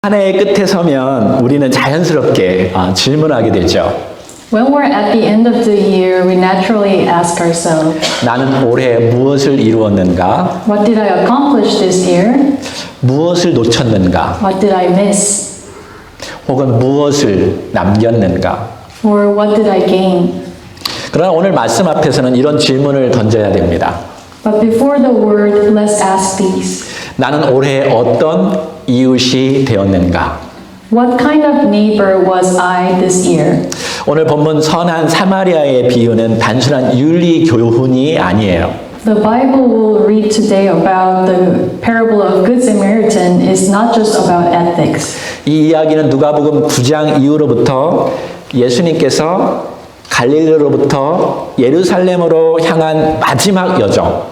한 해의 끝에 서면 우리는 자연스럽게 질문하게 되죠. When we're at the end of the year, we naturally ask ourselves, 나는 올해 무엇을 이루었는가? what did I accomplish this year? 무엇을 놓쳤는가? What did I miss? 혹은 무엇을 남겼는가? Or what did I gain? 그러나 오늘 말씀 앞에서는 이런 질문을 던져야 됩니다. But before the word, let's ask these. 나는 올해 어떤 이웃이 되었는가? What kind of neighbor was I this year? 오늘 본문 선한 사마리아의 비유는 단순한 윤리 교훈이 아니에요. The Bible we'll read today about the parable of Good Samaritan is not just about ethics. 이 이야기는 누가복음 9장 이후로부터 예수님께서 갈릴리로부터 예루살렘으로 향한 마지막 여정,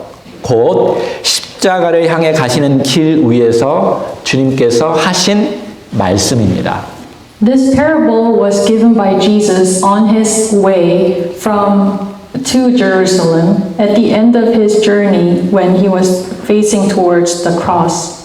곧 십자가를 향해 가시는 길 위에서 주님께서 하신 말씀입니다. This parable was given by Jesus on his way to Jerusalem at the end of his journey when he was facing towards the cross.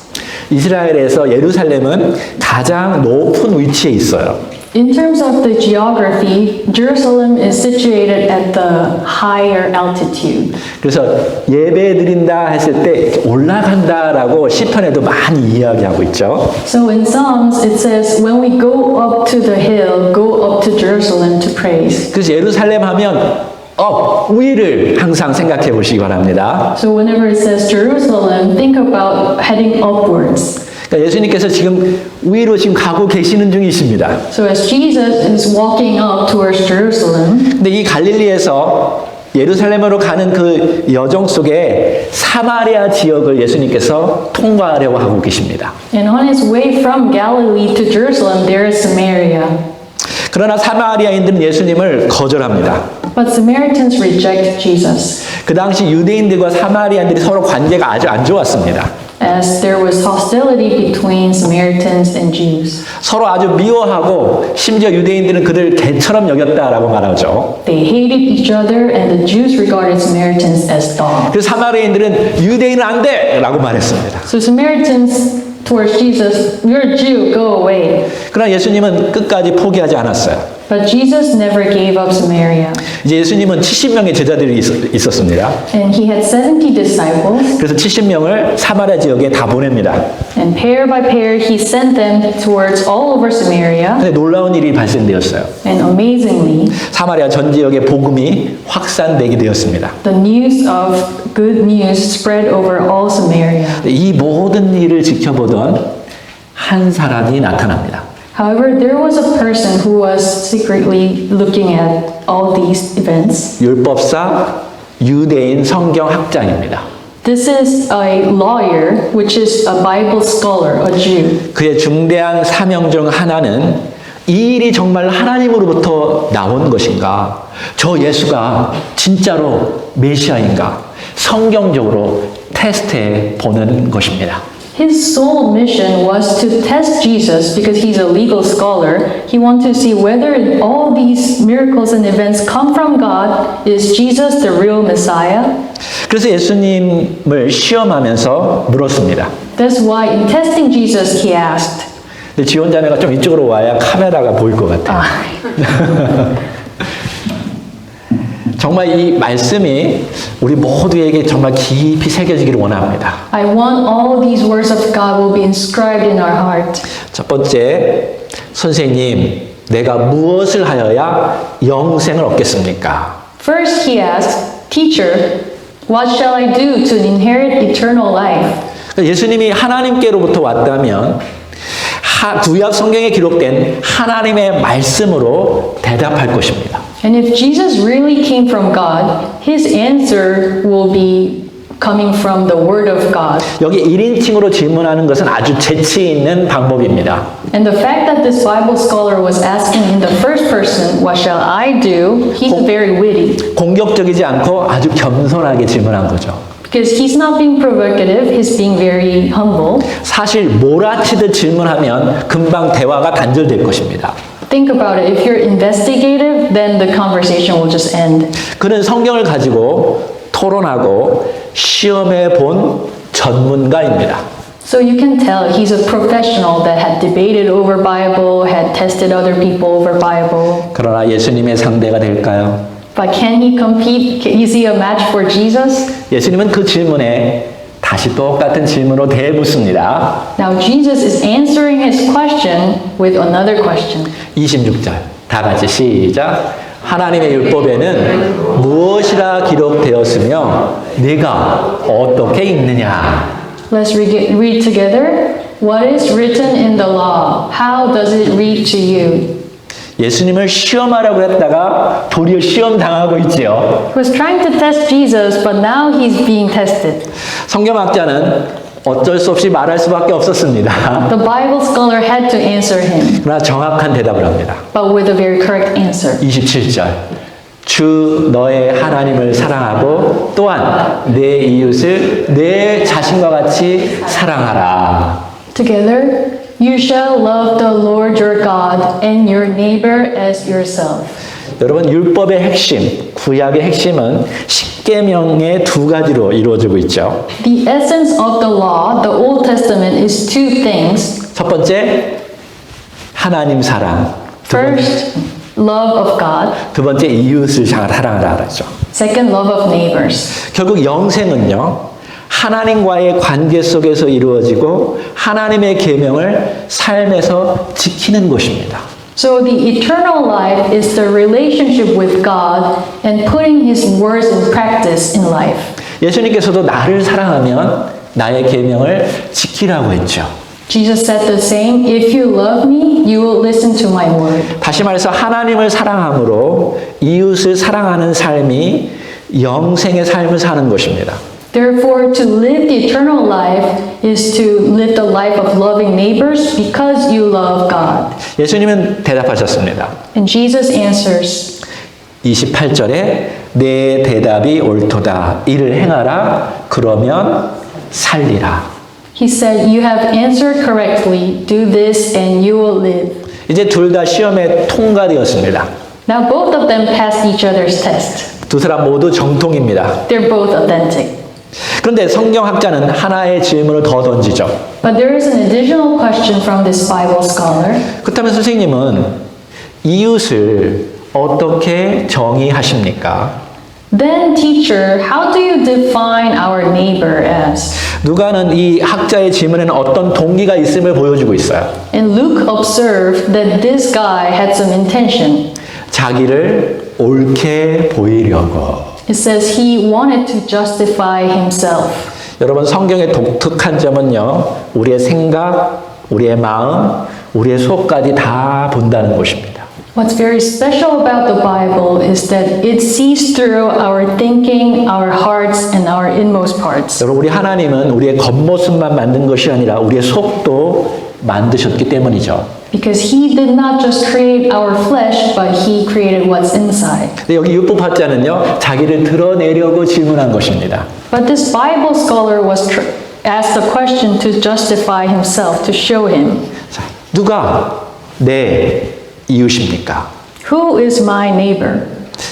이스라엘에서 예루살렘은 가장 높은 위치에 있어요. In terms of the geography, Jerusalem is situated at the higher altitude. 그래서 예배 드린다 했을 때 올라간다라고 시편에도 많이 이야기하고 있죠. So in Psalms it says, when we go up to the hill, go up to Jerusalem to praise. 그래서 예루살렘 하면 위를 항상 생각해 보시기 바랍니다. So whenever it says Jerusalem, think about heading upwards. 그러니까 예수님께서 지금 위로 지금 가고 계시는 중이십니다. So as Jesus is walking up towards Jerusalem, 근데 이 갈릴리에서 예루살렘으로 가는 그 여정 속에 사마리아 지역을 예수님께서 통과하려고 하고 계십니다. and on his way from Galilee to Jerusalem, there is Samaria. 그러나 사마리아인들은 예수님을 거절합니다. But Samaritans reject Jesus, 그 당시 유대인들과 사마리아인들이 서로 관계가 아주 안 좋았습니다. as there was hostility between Samaritans and Jews. 서로 아주 미워하고 심지어 유대인들은 그들 개처럼 여겼다라고 말하죠. They hated each other, and the Jews regarded Samaritans as dogs. 그래서 사마리아인들은 유대인은 안 돼라고 말했습니다. So Samaritans towards Jesus, you're a Jew, go away. 그러나 예수님은 끝까지 포기하지 않았어요. But Jesus never gave up Samaria. 이제 예수님은 70명의 제자들이 있었습니다. And he had 70 disciples, 그래서 70명을 사마리아 지역에 다 보냅니다. and pair by pair he sent them towards all over Samaria. 근데 놀라운 일이 발생되었어요. And amazingly, 사마리아 전 지역의 복음이 확산되게 되었습니다. the news of good news spread over all Samaria. 이 모든 일을 지켜보던 한 사람이 나타납니다. However, there was a person who was secretly looking at all these events. 율법사, 유대인 성경학자입니다. This is a lawyer, which is a Bible scholar, a Jew. 그의 중대한 사명 중 하나는 이 일이 정말 하나님으로부터 나온 것인가? 저 예수가 진짜로 메시아인가? 성경적으로 테스트해 보는 것입니다. His sole mission was to test Jesus because he's a legal scholar. He wanted to see whether all these miracles and events come from God. Is Jesus the real Messiah? 그래서 예수님을 시험하면서 물었습니다. That's why in testing Jesus, he asked. 근데 지원자매가 좀 이쪽으로 와야 카메라가 보일 것 같아요. 정말 이 말씀이 우리 모두에게 정말 깊이 새겨지기를 원합니다. I want all these words of God will be inscribed in our heart. 첫 번째, 선생님, 내가 무엇을 하여야 영생을 얻겠습니까? First, he asked, Teacher, what shall I do to inherit eternal life? 예수님이 하나님께로부터 왔다면 구약 성경에 기록된 하나님의 말씀으로 대답할 것입니다. And if Jesus really came from God, his answer will be coming from the Word of God. 여기 1인칭으로 질문하는 것은 아주 재치 있는 방법입니다. And the fact that this Bible scholar was asking in the first person, what shall I do? He's very witty. 공격적이지 않고 아주 겸손하게 질문한 거죠. Because he's not being provocative, he's being very humble. 사실 몰아치듯 질문하면 금방 대화가 단절될 것입니다. Think about it. If you're investigative, then the conversation will just end. 그는 성경을 가지고 토론하고 시험해 본 전문가입니다. So you can tell he's a professional that had debated over Bible, had tested other people over Bible. 그러나 예수님의 상대가 될까요? But can he compete? Is he a match for Jesus? 예수님은 그 질문에 다시 똑같은 질문으로 대묻습니다. Now Jesus is answering his question with another question. 26절 다 같이 시작. 하나님의 율법에는 무엇이라 기록되었으며 네가 어떻게 읽느냐. Let's read together. What is written in the law? How does it read to you? 예수님을 시험하라고 했다가 도리어 시험 당하고 있지요. He was trying to test Jesus, but now he's being tested. 성경학자는 어쩔 수 없이 말할 수밖에 없었습니다. The Bible scholar had to answer him, 그러나 정확한 대답을 합니다. but with a very correct answer. 27절 주 너의 하나님을 사랑하고 또한 내 이웃을 내 자신과 같이 사랑하라. Together, you shall love the Lord your God and your neighbor as yourself. 여러분 율법의 핵심, 구약의 핵심은 십계명의 두 가지로 이루어지고 있죠. The essence of the law, the Old Testament, is two things. 첫 번째 하나님 사랑, First, love of God. 두 번째 이웃을 사랑하라 그러죠. Second, love of neighbors. 결국 영생은요. 하나님과의 관계 속에서 이루어지고 하나님의 계명을 삶에서 지키는 것입니다. So the eternal life is the relationship with God and putting His words in practice in life. 예수님께서도 나를 사랑하면 나의 계명을 지키라고 했죠. Jesus said the same. If you love me, you will listen to my word. 다시 말해서 하나님을 사랑함으로 이웃을 사랑하는 삶이 영생의 삶을 사는 것입니다. Therefore, to live the eternal life is to live the life of loving neighbors because you love God. 예수님은 대답하셨습니다. And Jesus answers, 28절에 내 대답이 옳도다. 이를 행하라. 그러면 살리라. He said, you have answered correctly. Do this and you will live. 이제 둘 다 시험에 통과되었습니다. Now both of them passed each other's test. 두 사람 모두 정통입니다. They're both authentic. 그런데 성경학자는 하나의 질문을 더 던지죠. But there is an additional question from this Bible scholar. 그렇다면 선생님은 이웃을 어떻게 정의하십니까? Then, teacher, how do you define our neighbor as? 누가는 이 학자의 질문에는 어떤 동기가 있음을 보여주고 있어요. And Luke observed that this guy had some intention. 자기를 옳게 보이려고. It says he wanted to justify himself. 여러분 성경의 독특한 점은요. 우리의 생각, 우리의 마음, 우리의 속까지 다 본다는 것입니다. What's very special about the Bible is that it sees through our thinking, our hearts, and our inmost parts. 여러분 우리 하나님은 우리의 겉모습만 만든 것이 아니라 우리의 속도 만드셨기 때문이죠. Because he did not just create our flesh, but he created what's inside. 근데 여기 율법학자는요. 자기를 드러내려고 질문한 것입니다. But this Bible scholar was asked the question to justify himself, to show him. 자, 누가 내 이웃입니까? Who is my neighbor?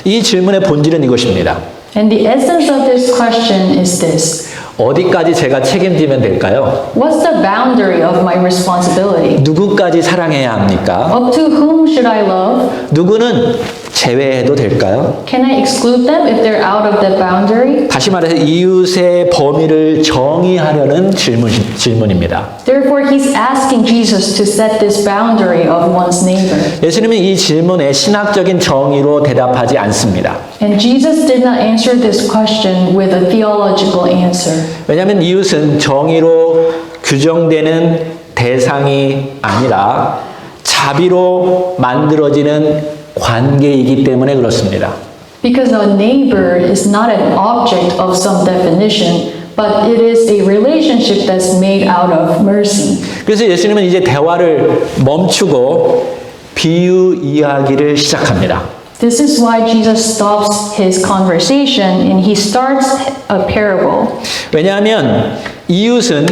이 질문의 본질은 이것입니다. And the essence of this question is this. 어디까지 제가 책임지면 될까요? What's the boundary of my responsibility? 누구까지 사랑해야 합니까? Up to whom should I love? 누구는 제외해도 될까요? Can I exclude them if they're out of that boundary? 다시 말해서 이웃의 범위를 정의하려는 질문입니다. Therefore, he's asking Jesus to set this boundary of one's neighbor. 예수님은 이 질문에 신학적인 정의로 대답하지 않습니다. And Jesus did not answer this question with a theological answer. 왜냐하면 이웃은 정의로 규정되는 대상이 아니라 자비로 만들어지는 관계이기 때문에 그렇습니다. Because a neighbor is not an object of some definition, but it is a relationship that's made out of mercy. 그래서 예수님은 이제 대화를 멈추고 비유 이야기를 시작합니다. This is why Jesus stops his conversation and he starts a parable. 왜냐하면 이웃은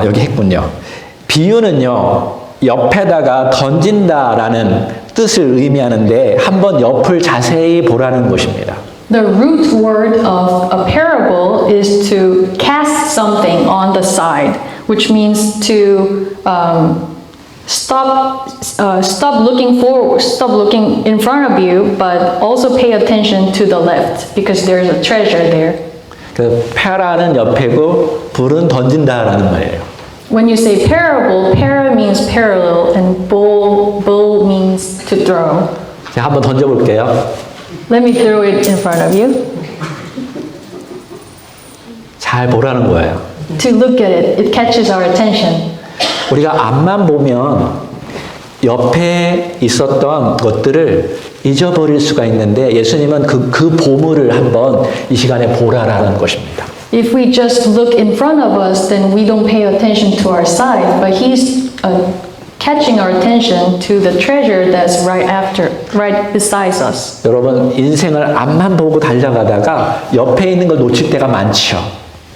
여기 했군요. 비유는요. 옆에다가 던진다라는 뜻을 의미하는데 한번 옆을 자세히 보라는 것입니다. The root word of a parable is to cast something on the side. which means to stop looking in front of you, but also pay attention to the left because there's a treasure there. 그 패라는 옆에고 불은 던진다라는 말이에요. When you say parable, para means parallel, and bull means to throw. 제가 한번 던져볼게요. Let me throw it in front of you. 잘 보라는 거예요. To look at it, it catches our attention. 우리가 앞만 보면 옆에 있었던 것들을 잊어버릴 수가 있는데 예수님은 그 보물을 한번 이 시간에 보라라는 것입니다. If we just look in front of us, then we don't pay attention to our side. But He's catching our attention to the treasure that's right beside us. 여러분 인생을 앞만 보고 달려가다가 옆에 있는 걸 놓칠 때가 많죠.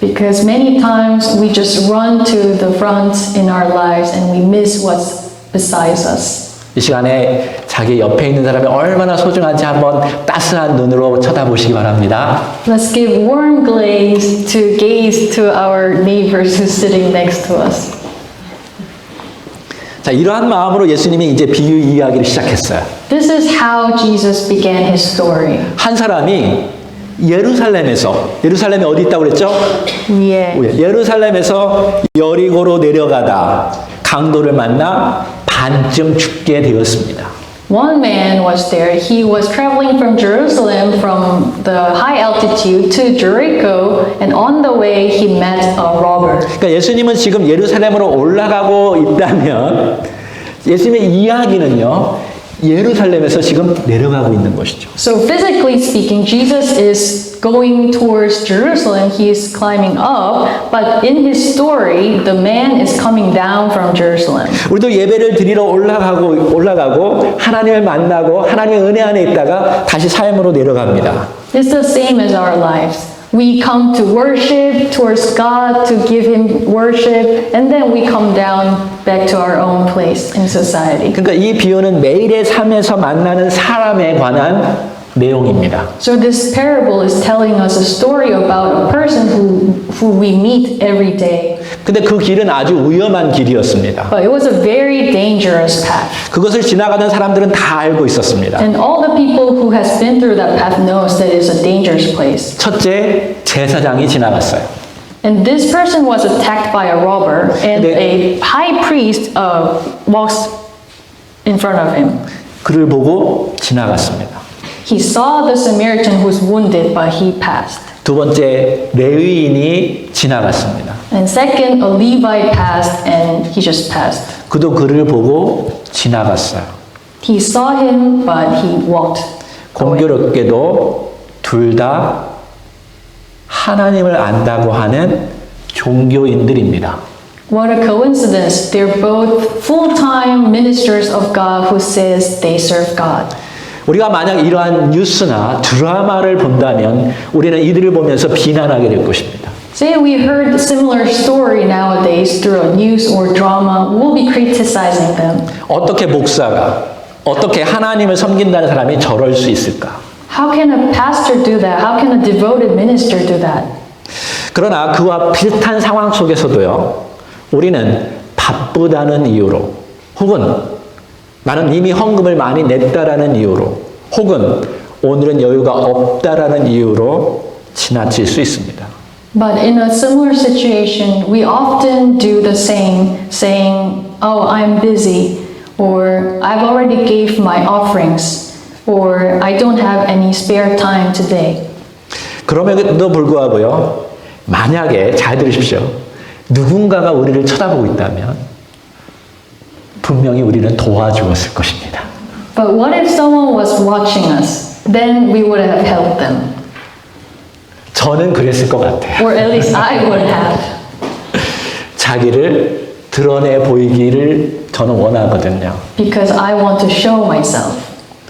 Because many times we just run to the front in our lives and we miss what's beside us. 이 시간에 자기 옆에 있는 사람이 얼마나 소중한지 한번 따스한 눈으로 쳐다보시기 바랍니다. Let's give warm gaze to our neighbors who's sitting next to us. 자, 이러한 마음으로 예수님이 이제 비유 이야기를 시작했어요. This is how Jesus began his story. 한 사람이 예루살렘이 어디 있다고 그랬죠? Yeah. 예루살렘에서 여리고로 내려가다 강도를 만나 반쯤 죽게 되었습니다. One man was there. He was traveling from Jerusalem from the high altitude to Jericho, and on the way he met a robber. 그러니까 예수님은 지금 예루살렘으로 올라가고 있다면 예수님의 이야기는요. 예루살렘에서 지금 내려가고 있는 것이죠. So physically speaking, Jesus is going towards Jerusalem. He is climbing up, but in his story, the man is coming down from Jerusalem. 우리도 예배를 드리러 올라가고 하나님을 만나고 하나님의 은혜 안에 있다가 다시 삶으로 내려갑니다. It's the same as our lives. We come to worship towards God, to give Him worship, and then we come down back to our own place in society. 그러니까 이 비유는 매일의 삶에서 만나는 사람에 관한 내용입니다. So this parable is telling us a story about a person who we meet every day. 근데 그 길은 아주 위험한 길이었습니다. But it was a very dangerous path. 그것을 지나가던 사람들은 다 알고 있었습니다. And all the people who has been through that path knows that it's a dangerous place. 첫째, 제사장이 지나갔어요. And this person was attacked by a robber, and a high priest walks in front of him. 그를 보고 지나갔습니다. He saw the Samaritan who's wounded, but he passed. 두 번째, 레위인이 지나갔습니다. And second, a Levite passed, and he just passed. 그도 그를 보고 지나갔어요. He saw him, but he walked. 공교롭게도 둘 다 하나님을 안다고 하는 종교인들입니다. What a coincidence. They're both full-time ministers of God who says they serve God. 우리가 만약 이러한 뉴스나 드라마를 본다면 우리는 이들을 보면서 비난하게 될 것입니다. Say we heard a similar story nowadays through a news or drama, we'll be criticizing them. 어떻게 목사가, 어떻게 하나님을 섬긴다는 사람이 저럴 수 있을까? How can a pastor do that? How can a devoted minister do that? 그러나 그와 비슷한 상황 속에서도요, 우리는 바쁘다는 이유로, 혹은 나는 이미 헌금을 많이 냈다라는 이유로, 혹은 오늘은 여유가 없다라는 이유로 지나칠 수 있습니다. But in a similar situation, we often do the same, saying, "Oh, I'm busy," or "I've already gave my offerings," or "I don't have any spare time today." 그럼에도 불구하고요, 만약에 잘 들으십시오. 누군가가 우리를 쳐다보고 있다면 분명히 우리는 도와주었을 것입니다. But what if someone was watching us? Then we would have helped them. 저는 그랬을 것 같아요. Or at least I would have. 자기를 드러내 보이기를 저는 원하거든요. Because I want to show myself.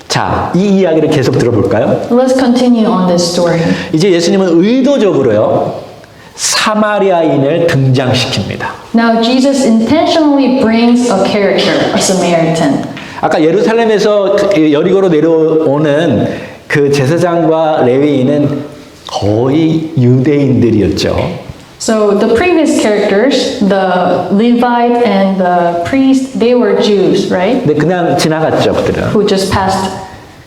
자, 이 이야기를 계속 들어볼까요? Let's continue on this story. 이제 예수님은 의도적으로요, 사마리아인을 등장시킵니다. Now Jesus intentionally brings a character, a Samaritan. 아까 예루살렘에서 여리고로 내려오는 그 제사장과 레위인은 거의 유대인들이었죠. So the previous characters, the Levite and the priest, they were Jews, right? 근데 그냥 지나갔죠, 그들은. Who just passed.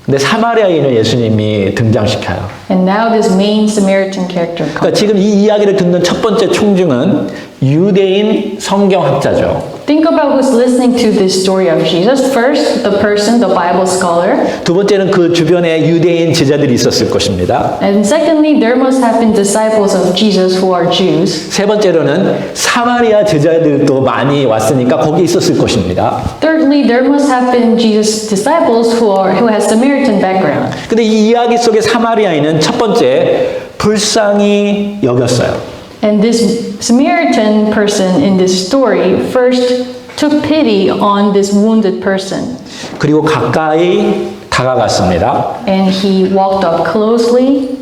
근데 사마리아인을 예수님이 등장시켜요. And now this main Samaritan character comes. 그러니까 지금 이 이야기를 듣는 첫 번째 총중은 유대인 성경학자죠. Think about who's listening to this story of Jesus. First, the person, the Bible scholar. 두 번째는 그 주변에 유대인 제자들이 있었을 것입니다. And secondly, there must have been disciples of Jesus who are Jews. 세 번째로는 사마리아 제자들도 많이 왔으니까 거기 있었을 것입니다. Thirdly, there must have been Jesus' disciples who has Samaritan background. 근데 이 이야기 속에 사마리아인은 첫 번째 불쌍히 여겼어요. And this Samaritan person in this story first took pity on this wounded person. 그리고 가까이 다가갔습니다. And he walked up closely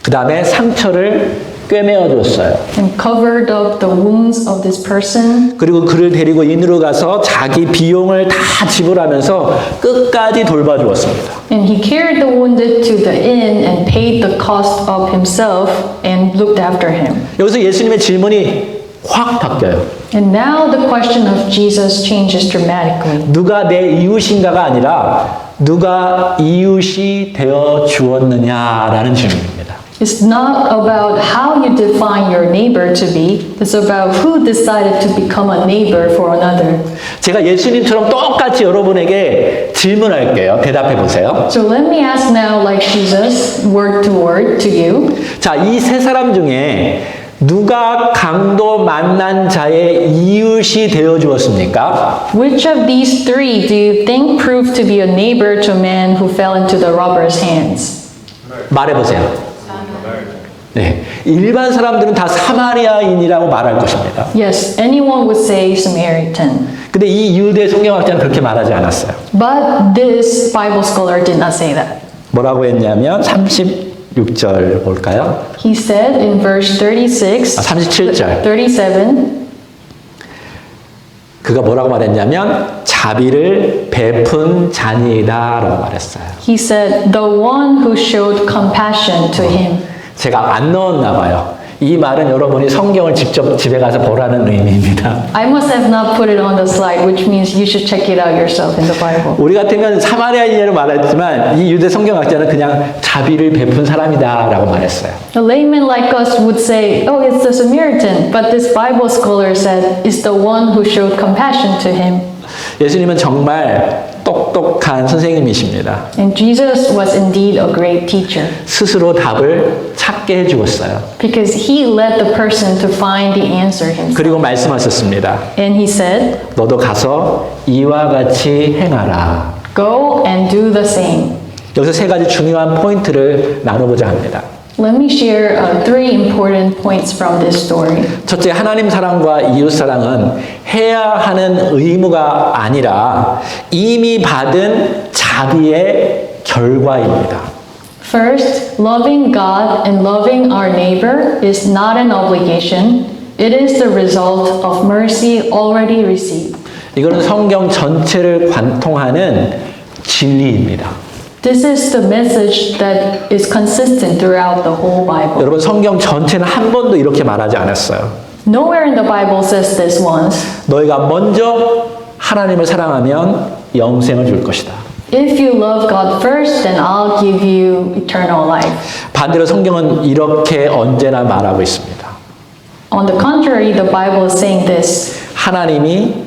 그 다음에 상처를 꿰매어 줬어요. and covered up the wounds of this person. 그리고 그를 데리고 인으로 가서 자기 비용을 다 지불하면서 끝까지 돌봐주었습니다. And he carried the wounded to the inn and paid the cost of himself and looked after him. 여기서 예수님의 질문이 확 바뀌어요. And now the question of Jesus changes dramatically. 누가 내 이웃인가가 아니라 누가 이웃이 되어 주었느냐라는 질문입니다. It's not about how you define your neighbor to be. It's about who decided to become a neighbor for another. 제가 예수님처럼 똑같이 여러분에게 질문할게요. 대답해 보세요. So let me ask now, like Jesus, word to word to you. 자, 이 세 사람 중에 누가 강도 만난 자의 이웃이 되어 주었습니까? Which of these three do you think proved to be a neighbor to a man who fell into the robber's hands? 말해 보세요. 네, 일반 사람들은 다 사마리아인이라고 말할 것입니다. Yes, anyone would say Samaritan. 근데 이 유대 성경학자는 그렇게 말하지 않았어요. But this Bible scholar did not say that. 뭐라고 했냐면 36절 볼까요? He said in verse 36, 37절. 37, 그가 뭐라고 말했냐면 자비를 베푼 자니이다라고 말했어요. he said, the one who showed compassion to him. 제가 안 넣었나 봐요. 이 말은 여러분이 성경을 직접 집에 가서 보라는 의미입니다. I must have not put it on the slide, which means you should check it out yourself in the Bible. 우리 같으면 사마리아인이라고 말했지만 이 유대 성경학자는 그냥 자비를 베푼 사람이다라고 말했어요. A layman like us would say, oh, it's the Samaritan. But this Bible scholar said, it's the one who showed compassion to him. 예수님은 정말 똑똑한 선생님이십니다. And Jesus was indeed a great teacher 스스로 답을 찾게 해주었어요. because he led the person to find the answer himself. 그리고 말씀하셨습니다. And he said, 너도 가서 이와 같이 행하라. go and do the same. 여기서 세 가지 중요한 포인트를 나눠보자 합니다. Let me share three important points from this story. 첫째, 하나님 사랑과 이웃 사랑은 해야 하는 의무가 아니라 이미 받은 자비의 결과입니다. First, loving God and loving our neighbor is not an obligation. It is the result of mercy already received. 이거는 성경 전체를 관통하는 진리입니다. This is the message that is consistent throughout the whole Bible. 여러분, 성경 전체는 한 번도 이렇게 말하지 않았어요. Nowhere in the Bible says this once. 너희가 먼저 하나님을 사랑하면 영생을 줄 것이다. If you love God first, then I'll give you eternal life. 반대로 성경은 이렇게 언제나 말하고 있습니다. On the contrary, the Bible is saying this. 하나님이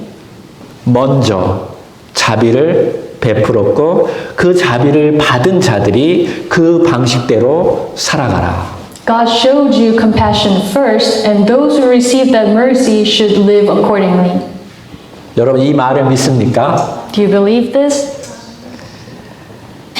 먼저 자비를 베풀었고 그 자비를 받은 자들이 그 방식대로 살아가라. God showed you compassion first, and those who receive that mercy should live accordingly. 여러분, 이 말을 믿습니까? Do you believe this?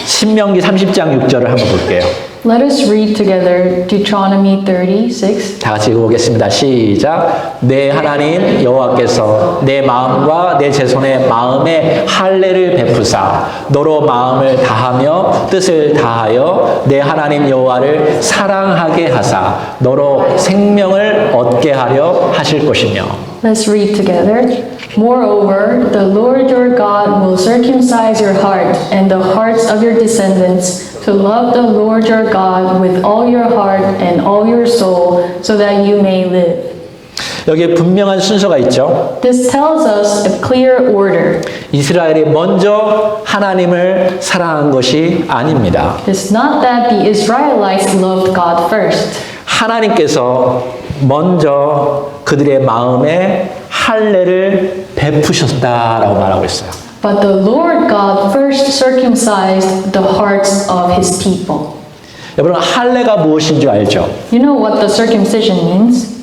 신명기 30장 6절을 한번 볼게요. Let us read together Deuteronomy 36. 다 같이 읽어보겠습니다. 시작. 내 하나님 여호와께서 내 마음과 내 제손의 마음에 할례를 베푸사 너로 마음을 다하며 뜻을 다하여 내 하나님 여호와를 사랑하게 하사 너로 생명을 얻게 하려 하실 것이며. Let's read together. Moreover, the Lord your God will circumcise your heart and the hearts of your descendants to love the Lord your God with all your heart and all your soul, so that you may live. 여기에 분명한 순서가 있죠. This tells us a clear order. 이스라엘이 먼저 하나님을 사랑한 것이 아닙니다. It's not that the Israelites loved God first. 하나님께서 먼저 그들의 마음에 할례를 베푸셨다라고 말하고 있어요. But the Lord God first circumcised the hearts of his people. 여러분 할례가 무엇인 줄 알죠? You know what the circumcision means?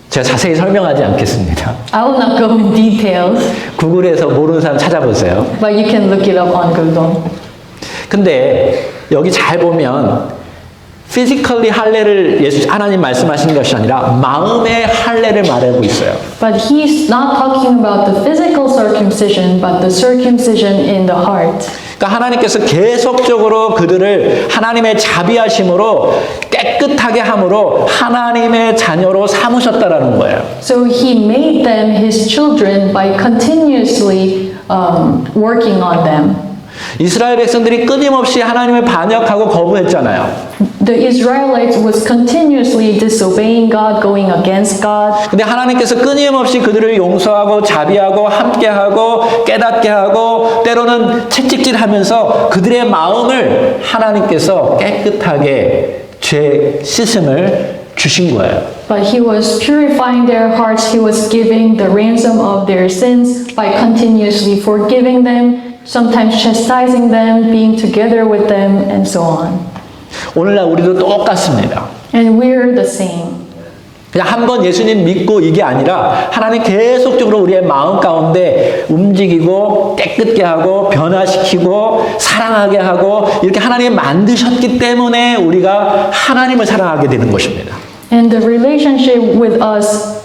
제가 자세히 설명하지 않겠습니다. I will not go in details, 구글에서 모르는 사람 찾아보세요. but you can look it up on Google. 근데 여기 잘 보면 physically 할례를 하나님 말씀하신 것이 아니라 마음의 할례를 말하고 있어요. But he's not talking about the physical circumcision, but the circumcision in the heart. 그러니까 하나님께서 계속적으로 그들을 하나님의 자비하심으로 깨끗하게 함으로 하나님의 자녀로 삼으셨다라는 거예요. So he made them his children by continuously working on them. 이스라엘 백성들이 끊임없이 하나님을 반역하고 거부했잖아요. The Israelites was continuously disobeying God, going against God. 근데 하나님께서 끊임없이 그들을 용서하고 자비하고 함께하고 깨닫게 하고 때로는 채찍질하면서 그들의 마음을 하나님께서 깨끗하게 죄 씻음을 주신 거예요. But he was purifying their hearts. He was giving the ransom of their sins by continuously forgiving them, sometimes chastising them, being together with them, and so on. 오늘날 우리도 똑같습니다. And we're the same. 그냥 한 번 예수님 믿고 이게 아니라 하나님 계속적으로 우리의 마음 가운데 움직이고 깨끗게 하고 변화시키고 사랑하게 하고 이렇게 하나님이 만드셨기 때문에 우리가 하나님을 사랑하게 되는 것입니다. And the relationship with us,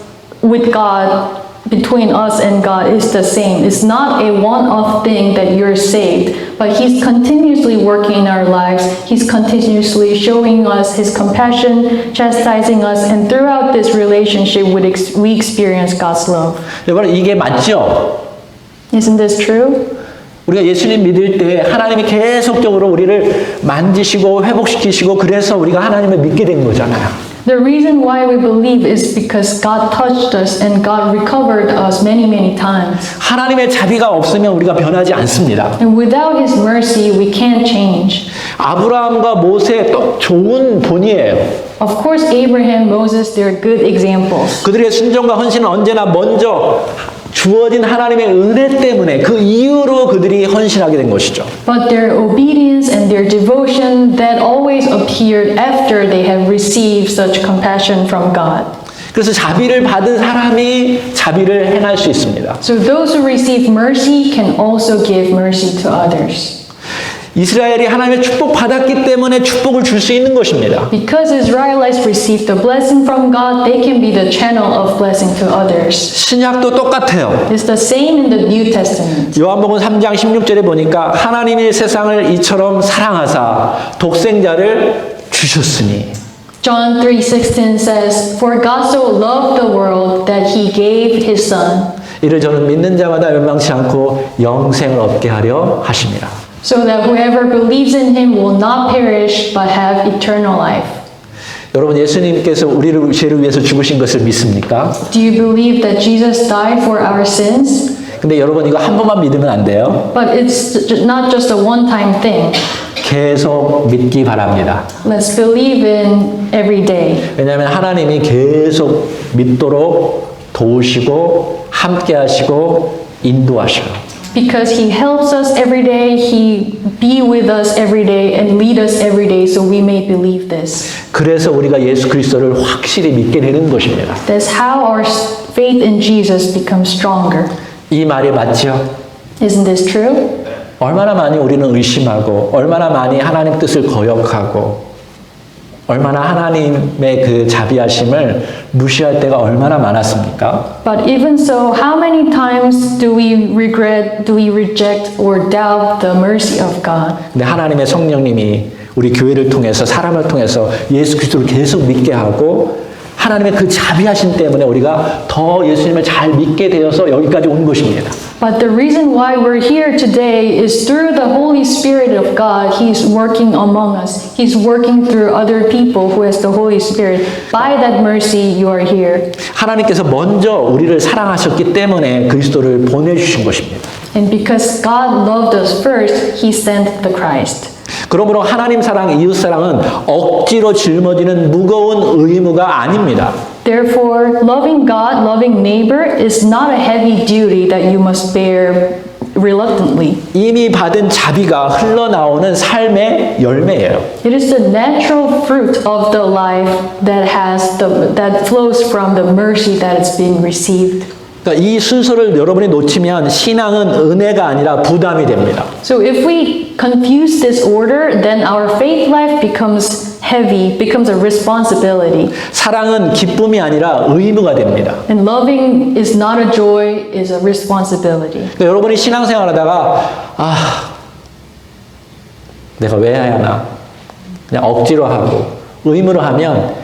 with God, between us and God is the same. It's not a one-off thing that you're saved, but He's continuously working in our lives. He's continuously showing us His compassion, chastising us, and throughout this relationship, we experience God's love. 여러분 이게 맞죠? Isn't this true? 우리가 예수님 믿을 때 하나님이 계속적으로 우리를 만지시고 회복시키시고 그래서 우리가 하나님을 믿게 된 거잖아요. The reason why we believe is because God touched us and God recovered us many, many times. 하나님의 자비가 없으면 우리가 변하지 않습니다. And without His mercy, we can't change. 아브라함과 모세 또 좋은 본이에요. Of course, Abraham, Moses, they're good examples. 그들의 순종과 헌신은 언제나 먼저 주어진 하나님의 은혜 때문에 그 이유로 그들이 헌신하게 된 것이죠. But their obedience and their devotion that always appeared after they have received such compassion from God. 그래서 자비를 받은 사람이 자비를 행할 수 있습니다. So those who receive mercy can also give mercy to others. 이스라엘이 하나님의 축복 받았기 때문에 축복을 줄 수 있는 것입니다. Because Israelites received the blessing from God, they can be the channel of blessing to others. 신약도 똑같아요. It's the same in the New Testament. 요한복음 3장 16절에 보니까 하나님이 세상을 이처럼 사랑하사 독생자를 주셨으니 John 3:16 says, "For God so loved the world that He gave His Son, 이를 저는 믿는 자마다 멸망치 않고 영생을 얻게 하려 하심이라." so that whoever believes in Him will not perish but have eternal life." 여러분 예수님께서 우리를 죄를 위해서 죽으신 것을 믿습니까? Do you believe that Jesus died for our sins? 근데 여러분 이거 한 번만 믿으면 안 돼요. But it's not just a one-time thing. 계속 믿기 바랍니다. Let's believe in every day. 왜냐하면 하나님이 계속 믿도록 도우시고 함께 하시고 인도하셔요. Because He helps us every day, He be with us every day and lead us every day so we may believe this. 그래서 우리가 예수 그리스도를 확실히 믿게 되는 것입니다. That's how our faith in Jesus becomes stronger. 이 말이 맞죠? Isn't this true? 얼마나 많이 우리는 의심하고 얼마나 많이 하나님 뜻을 거역하고 얼마나 하나님의 그 자비하심을 무시할 때가 얼마나 많았습니까? But even so, how many times do we regret, do we reject or doubt the mercy of God? 근데 하나님의 성령님이 우리 교회를 통해서 사람을 통해서 예수 그리스도를 계속 믿게 하고 하나님의 그 자비하심 때문에 우리가 더 예수님을 잘 믿게 되어서 여기까지 온 것입니다. But the reason why we're here today is through the Holy Spirit of God. He's working among us. He's working through other people who has the Holy Spirit. By that mercy, you are here. 하나님께서 먼저 우리를 사랑하셨기 때문에 그리스도를 보내주신 것입니다. And because God loved us first, He sent the Christ. 그러므로 하나님 사랑, 이웃 사랑은 억지로 짊어지는 무거운 의무가 아닙니다. Therefore, loving God, loving neighbor is not a heavy duty that you must bear reluctantly. 이미 받은 자비가 흘러나오는 삶의 열매예요. It is the natural fruit of the life that flows from the mercy that has been received. 그러니까 이 순서를 여러분이 놓치면 신앙은 은혜가 아니라 부담이 됩니다. So if we confuse this order, then our faith life becomes heavy, becomes a responsibility. 사랑은 기쁨이 아니라 의무가 됩니다. And loving is not a joy, is a responsibility. 그러니까 여러분이 신앙생활 하다가 내가 왜 해야 하나 그냥 억지로 하고 의무로 하면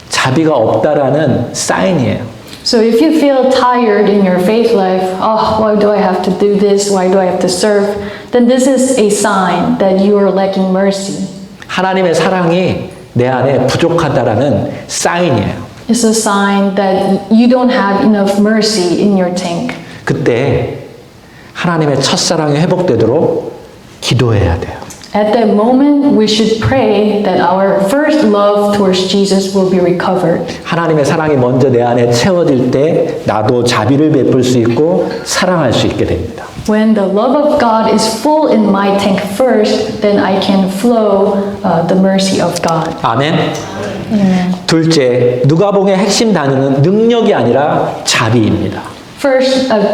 자비가 없다라는 사인이에요. So if you feel tired in your faith life, why do I have to do this? Why do I have to serve? Then this is a sign that you are lacking mercy. 하나님의 사랑이 내 안에 부족하다라는 사인이에요. It's a sign that you don't have enough mercy in your tank. 그때 하나님의 첫사랑이 회복되도록 기도해야 돼요. At that moment, we should pray that our first love towards Jesus will be recovered. 하나님의 사랑이 먼저 내 안에 채워질 때 나도 자비를 베풀 수 있고 사랑할 수 있게 됩니다. When the love of God is full in my tank first, then I can flow the mercy of God. 아멘. Amen. 둘째, 누가복음의 핵심 단어는 능력이 아니라 자비입니다.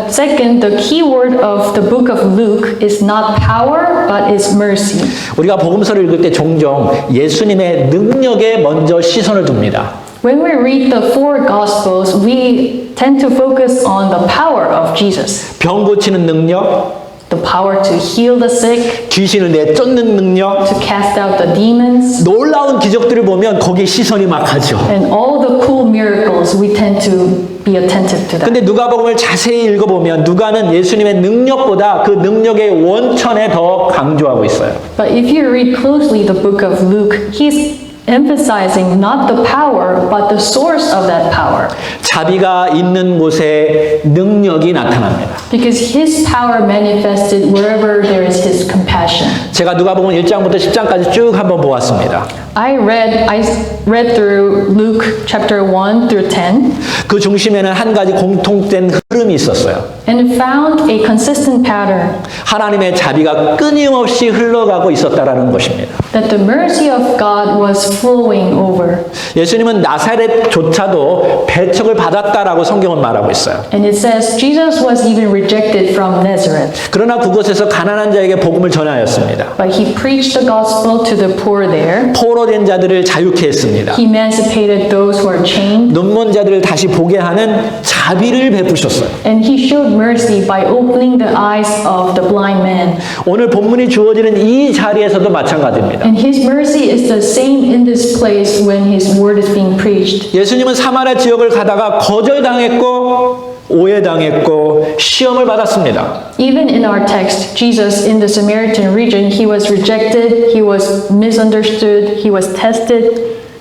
Second, the key word of the book of Luke is not power, but is mercy. 우리가 복음서를 읽을 때 종종 예수님의 능력에 먼저 시선을 둡니다. When we read the four Gospels, we tend to focus on the power of Jesus. 병 고치는 능력, The power to heal the sick, 귀신을 내쫓는 능력, to cast out the demons, 놀라운 기적들을 보면 거기에 시선이 막 가죠. and all the cool miracles, we tend to be attentive to that. 근데 누가복음을 자세히 읽어보면 누가는 예수님의 능력보다 그 능력의 원천에 더 강조하고 있어요. But if you read closely the book of Luke, he's emphasizing not the power, but the source of that power. 자비가 있는 곳에 능력이 나타납니다. Because his power manifested wherever there is his compassion. 제가 누가복음 1장부터 10장까지 쭉 한번 보았습니다. I read through Luke chapter 1 through 10 그 중심에는 한 가지 공통된 흐름이 있었어요. and found a consistent pattern 하나님의 자비가 끊임없이 흘러가고 있었다라는 것입니다. that the mercy of God was flowing over. 예수님은 나사렛조차도 배척을 받았다라고 성경은 말하고 있어요. And it says Jesus was even rejected from Nazareth, 그러나 그곳에서 가난한 자에게 복음을 전하였습니다. but he preached the gospel to the poor there. 포로된 자들을 자유케 했습니다. He emancipated those who are chained, 눈먼 자들을 다시 보게 하는 자비를 베푸셨어요. and he showed mercy by opening the eyes of the blind man. 오늘 본문이 주어지는 이 자리에서도 마찬가지입니다. And his mercy is the same in this place when his word is being preached. 예수님은 사마리아 지역을 가다가 거절당했고 오해당했고 시험을 받았습니다. Even in our text, Jesus in the Samaritan region, he was rejected, he was misunderstood, he was tested,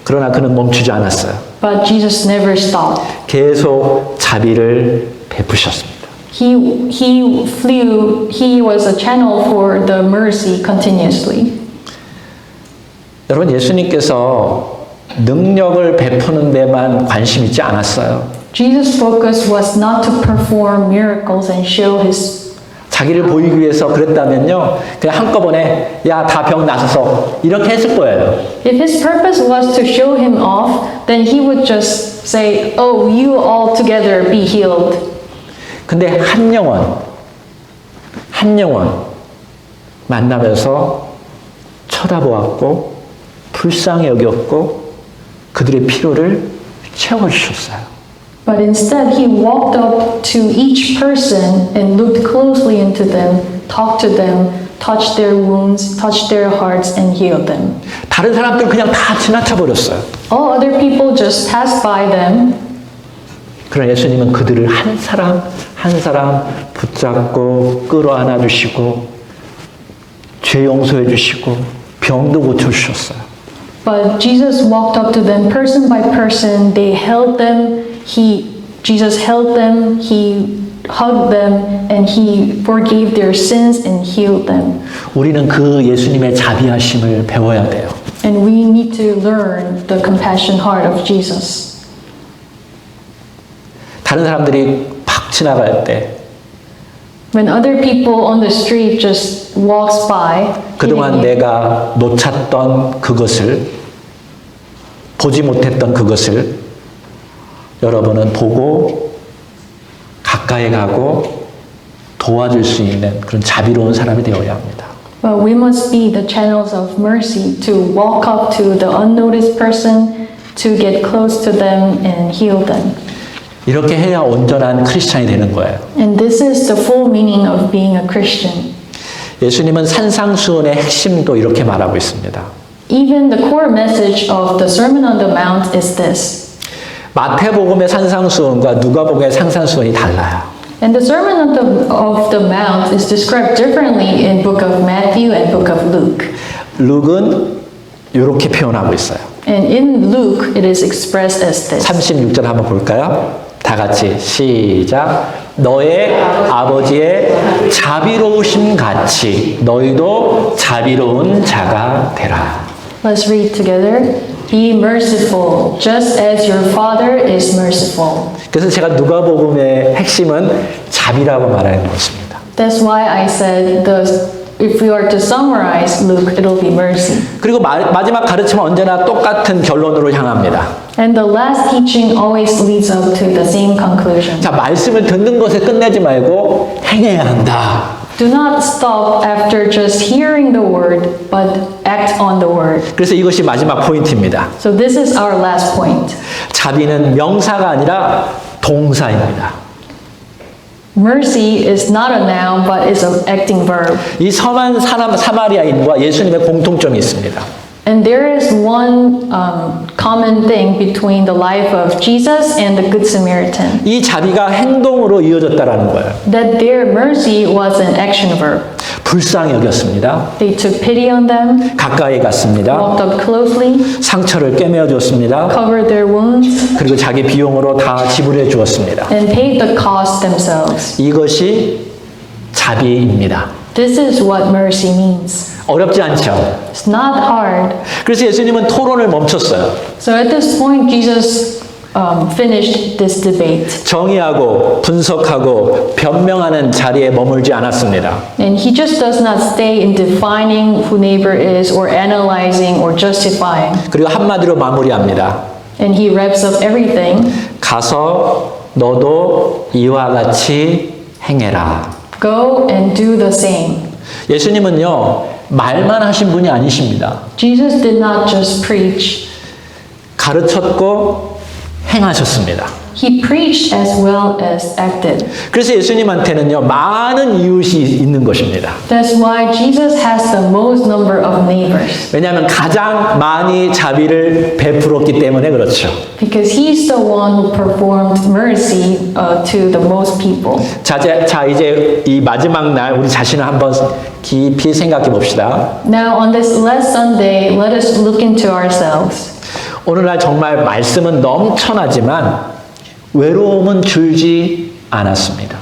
그러나 그는 멈추지 않았어요. but Jesus never stopped. 계속 자비를 베푸셨습니다. He was a channel for the mercy continuously. 여러분, 예수님께서 능력을 베푸는 데만 관심 있지 않았어요. Jesus' focus was not to perform miracles and show his. 자기를 보이기 위해서 그랬다면요, 그냥 한꺼번에 야, 다 병 나서서 이렇게 했을 거예요. If his purpose was to show him off, then he would just say, "Oh, you all together be healed." 근데 한 영혼 만나면서 쳐다보았고 불쌍히 여겼고 그들의 필요를 채워주셨어요. But instead, he walked up to each person and looked closely into them, talked to them, touched their wounds, touched their hearts, and healed them. 다른 사람들 그냥 다 지나쳐 버렸어요. All other people just passed by them, 그러나 예수님은 그들을 한 사람 한 사람 붙잡고 끌어안아 주시고 죄 용서해 주시고 병도 고쳐 주셨어요. but Jesus walked up to them person by person. They held them. Jesus held them. He hugged them, and he forgave their sins and healed them. 우리는 그 예수님의 자비하심을 배워야 돼요. And we need to learn the compassion heart of Jesus. 다른 사람들이 팍 지나갈 때 When other people on the street just walks by, 그동안 hitting it, 내가 놓쳤던 그것을 보지 못했던 그것을 여러분은 보고 가까이 가고 도와줄 수 있는 그런 자비로운 사람이 되어야 합니다. but we must be the channels of mercy to walk up to the unnoticed person, to get close to them and heal them. 이렇게 해야 온전한 크리스찬이 되는 거예요. And this is the full meaning of being a Christian. 예수님은 산상수훈의 핵심도 이렇게 말하고 있습니다. Even the core message of the Sermon on the Mount is this. 마태복음의 산상수훈과 누가복음의 산상수훈이 달라요. And the Sermon of the Mount is described differently in book of Matthew and book of Luke. 룩은 이렇게 표현하고 있어요. And in Luke, it is expressed as this. 36절 한번 볼까요? 다 같이 시작. 너의 아버지의 자비로우심 같이 너희도 자비로운 자가 되라. Let's read together. Be merciful, just as your Father is merciful. 그래서 제가 누가복음의 핵심은 자비라고 말하는 것입니다. That's why I said if we are to summarize Luke, it'll be mercy. 그리고 마지막 가르침은 언제나 똑같은 결론으로 향합니다. And the last teaching always leads up to the same conclusion. 자, 말씀을 듣는 것에 끝내지 말고 행해야 한다. Do not stop after just hearing the word, but act on the word. 그래서 이것이 마지막 포인트입니다. So this is our last point. 자비는 명사가 아니라 동사입니다. Mercy is not a noun, but is an acting verb. 이 선한 사마리아인과 예수님의 공통점이 있습니다. And there is one common thing between the life of Jesus and the Good Samaritan. 이 자비가 행동으로 이어졌다라는 거예요. That their mercy was an action verb. 불쌍히 여겼습니다. They took pity on them, 가까이 갔습니다. walked up closely, 상처를 꿰매어 줬습니다. covered their wounds, 그리고 자기 비용으로 다 지불해 주었습니다. and paid the cost themselves. 이것이 자비입니다. This is what mercy means. 어렵지 않죠? It's not hard. 그래서 예수님은 토론을 멈췄어요. So at this point, Jesus finished this debate. 정의하고 분석하고 변명하는 자리에 머물지 않았습니다. And he just does not stay in defining who neighbor is or analyzing or justifying. 그리고 한마디로 마무리합니다. And he wraps up everything. 가서 너도 이와 같이 행해라. Go and do the same. 예수님은요, 말만 하신 분이 아니십니다. Jesus did not just preach. 가르쳤고 행하셨습니다. He preached as well as acted. 그래서 예수님한테는요, 많은 이웃이 있는 것입니다. That's why Jesus has the most number of neighbors. 왜냐하면 가장 많이 자비를 베풀었기 때문에 그렇죠. Because he's the one who performed mercy to the most people. 자, 이제 이 마지막 날 우리 자신을 한번 깊이 생각해 봅시다. Now on this last Sunday, let us look into ourselves. 오늘날 정말 말씀은 넘쳐나지만 외로움은 줄지 않았습니다.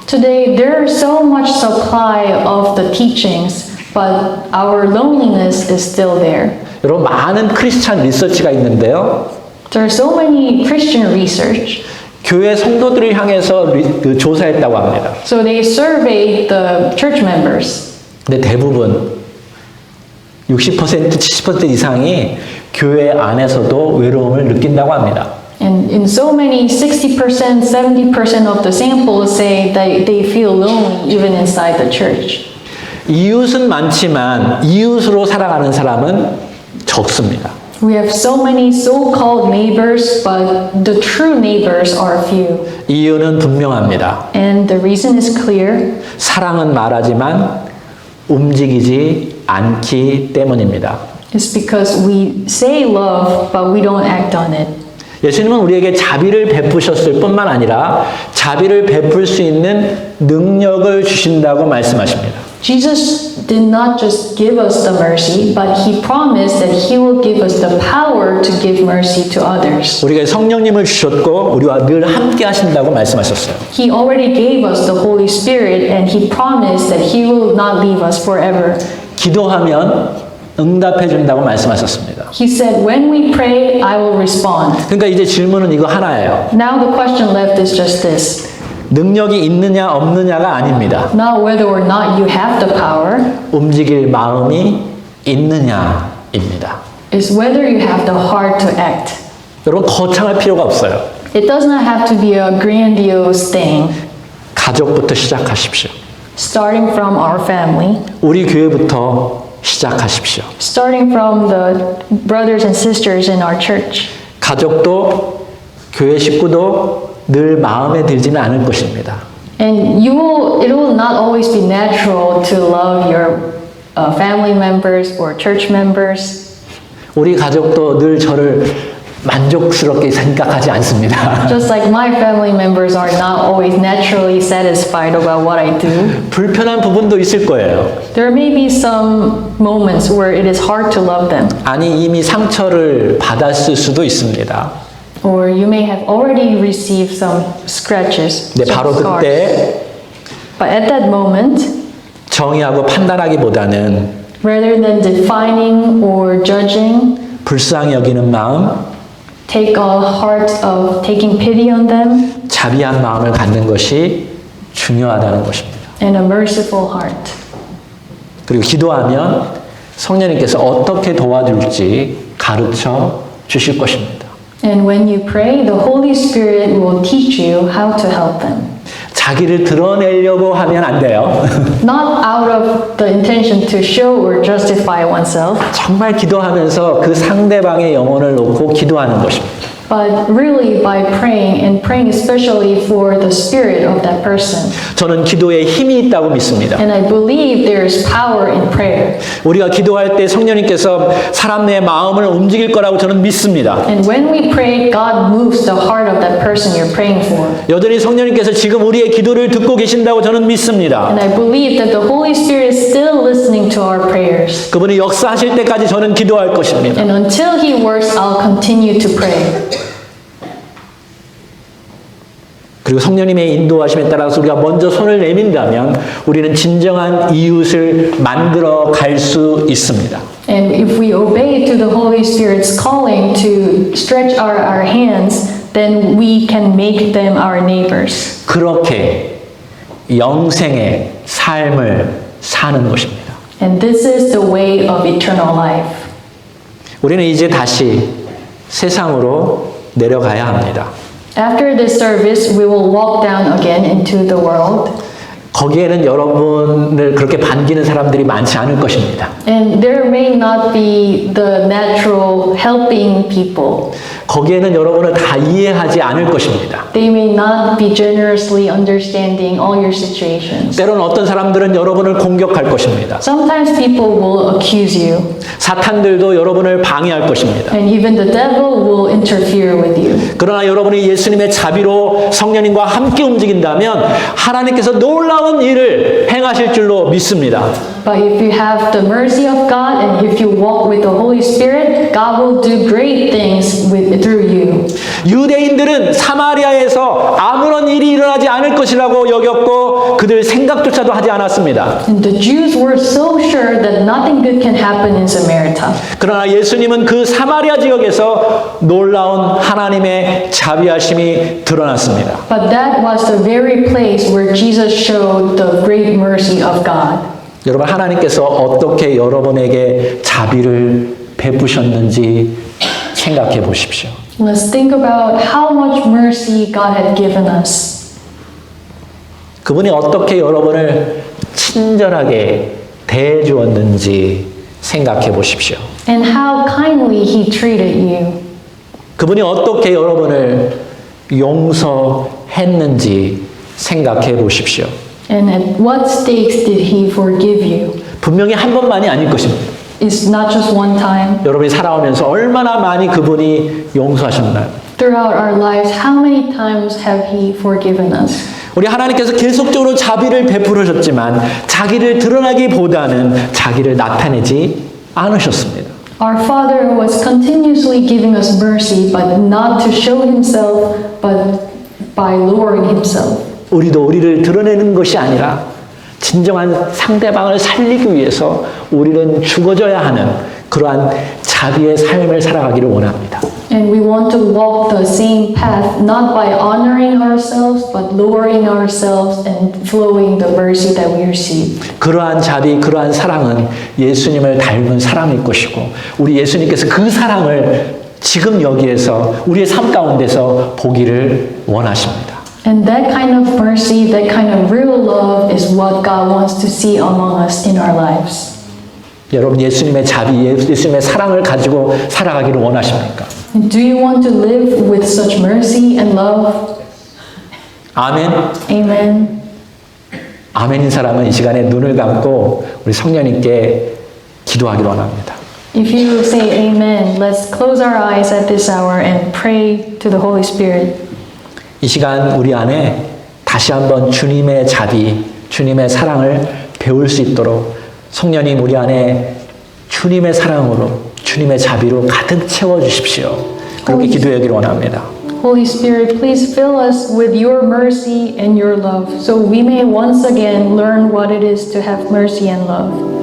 Today, there is so much supply of the teachings, but our loneliness is still there. 여러분 많은 크리스찬 리서치가 있는데요. There are so many Christian research. 교회 성도들을 향해서 조사했다고 합니다. So they surveyed the church members. 근데 대부분 60%, 70% 이상이 교회 안에서도 외로움을 느낀다고 합니다. And in so many, 60%, 70% of the samples say that they feel lonely even inside the church. 이웃은 많지만 이웃으로 살아가는 사람은 적습니다. We have so many so-called neighbors, but the true neighbors are few. 이유는 분명합니다. And the reason is clear. 사랑은 말하지만 움직이지 않기 때문입니다. It's because we say love, but we don't act on it. 예수님은 우리에게 자비를 베푸셨을 뿐만 아니라 자비를 베풀 수 있는 능력을 주신다고 말씀하십니다. Jesus did not just give us the mercy, but he promised that he will give us the power to give mercy to others. 우리가 성령님을 주셨고 우리와 늘 함께 하신다고 말씀하셨어요. He already gave us the Holy Spirit and he promised that he will not leave us forever. 기도하면 응답해 준다고 말씀하셨습니다. He said, when we pray, I will respond. 그러니까 이제 질문은 이거 하나예요. Now the question left is just this. 능력이 있느냐 없느냐가 아닙니다. Not whether or not you have the power, 움직일 마음이 있느냐입니다. is whether you have the heart to act. 여러분 거창할 필요가 없어요. It does not have to be a grandiose thing. 가족부터 시작하십시오. Starting from our family, 우리 교회부터 시작하십시오. starting from the brothers and sisters in our church. 가족도 교회 식구도 늘 마음에 들지는 않을 것입니다. And it will not always be natural to love your family members or church members. 우리 가족도 늘 저를 만족스럽게 생각하지 않습니다. Just like my family members are not always naturally satisfied about what I do. 불편한 부분도 있을 거예요. There may be some moments where it is hard to love them. 아니 이미 상처를 받았을 수도 있습니다. Or you may have already received some scratches, 네, some 바로 scars. 그때 But at that moment, 정의하고 판단하기보다는 rather than defining or judging, 불쌍히 여기는 마음, take a heart of taking pity on them 자비한 마음을 갖는 것이 중요하다는 것입니다. and a merciful heart. 그리고 기도하면 성령님께서 어떻게 도와줄지 가르쳐 주실 것입니다. And when you pray, the Holy Spirit will teach you how to help them. 자기를 드러내려고 하면 안 돼요. Not out of the intention to show or justify oneself, 정말 기도하면서 그 상대방의 영혼을 놓고 기도하는 것입니다. but really by praying and praying especially for the spirit of that person. 저는 기도에 힘이 있다고 믿습니다. And I believe there is power in prayer. 우리가 기도할 때 성령님께서 사람 내 마음을 움직일 거라고 저는 믿습니다. And when we pray, God moves the heart of that person you're praying for. 여전히 성령님께서 지금 우리의 기도를 듣고 계신다고 저는 믿습니다. And I believe that the Holy Spirit is still listening to our prayers. 그분이 역사하실 때까지 저는 기도할 것입니다. And until He works, I'll continue to pray. 그리고 성령님의 인도하심에 따라서 우리가 먼저 손을 내민다면 우리는 진정한 이웃을 만들어 갈 수 있습니다. And if we obey to the Holy Spirit's calling to stretch our hands, then we can make them our neighbors. 그렇게 영생의 삶을 사는 것입니다. And this is the way of eternal life. 우리는 이제 다시 세상으로 내려가야 합니다. After this service, we will walk down again into the world. 거기에는 여러분을 그렇게 반기는 사람들이 많지 않을 것입니다. And there may not be the natural helping people. 거기에는 여러분을 다 이해하지 않을 것입니다. They may not be generously understanding all your situations. 때로는 어떤 사람들은 여러분을 공격할 것입니다. Sometimes people will accuse you, 사탄들도 여러분을 방해할 것입니다. and even the devil will interfere with you. 그러나 여러분이 예수님의 자비로 성령님과 함께 움직인다면 하나님께서 놀라운 일을 행하실 줄로 믿습니다. But if you have the mercy of God and if you walk with the Holy Spirit, God will do great things through you. 유대인들은 사마리아에서 아무런 일이 일어나지 않을 것이라고 여겼고 그들 생각조차도 하지 않았습니다. And the Jews were so sure that nothing good can happen in Samaria. 그러나 예수님은 그 사마리아 지역에서 놀라운 하나님의 자비하심이 드러났습니다. But that was the very place where Jesus showed the great mercy of God. 여러분 하나님께서 어떻게 여러분에게 자비를 베푸셨는지 생각해 보십시오. Let's think about how much mercy God had given us. 그분이 어떻게 여러분을 친절하게 대해주었는지 생각해 보십시오. And how kindly He treated you. 그분이 어떻게 여러분을 용서했는지 생각해 보십시오. And at what stakes did He forgive you? 분명히 한 번만이 아닐 것입니다. It's not just one time. 여러분이 살아오면서 얼마나 많이 그분이 용서하셨나요? Throughout our lives, how many times have He forgiven us? 우리 하나님께서 계속적으로 자비를 베풀으셨지만 자기를 드러나기보다는 자기를 나타내지 않으셨습니다. Our Father was continuously giving us mercy, but not to show Himself, but by lowering Himself. 우리도 우리를 드러내는 것이 아니라 진정한 상대방을 살리기 위해서 우리는 죽어져야 하는 그러한 자비의 삶을 살아가기를 원합니다. And we want to walk the same path, not by honoring ourselves, but lowering ourselves and flowing the mercy that we receive. 그러한 자비, 그러한 사랑은 예수님을 닮은 사랑일 것이고 우리 예수님께서 그 사랑을 지금 여기에서 우리의 삶 가운데서 보기를 원하십니다. And that kind of mercy, that kind of real love is what God wants to see among us in our lives. 여러분 예수님의 자비, 예수님의 사랑을 가지고 살아가기를 원하십니까? Do you want to live with such mercy and love? 아멘. Amen. 아멘인 사람은 이 시간에 눈을 감고 우리 성령님께 기도하기를 원합니다. If you say amen, let's close our eyes at this hour and pray to the Holy Spirit. 이 시간 우리 안에 다시 한번 주님의 자비, 주님의 사랑을 배울 수 있도록 성령님 우리 안에 주님의 사랑으로, 주님의 자비로 가득 채워주십시오. 그렇게 기도하기를 원합니다. Holy Spirit, please fill us with your mercy and your love, so we may once again learn what it is to have mercy and love.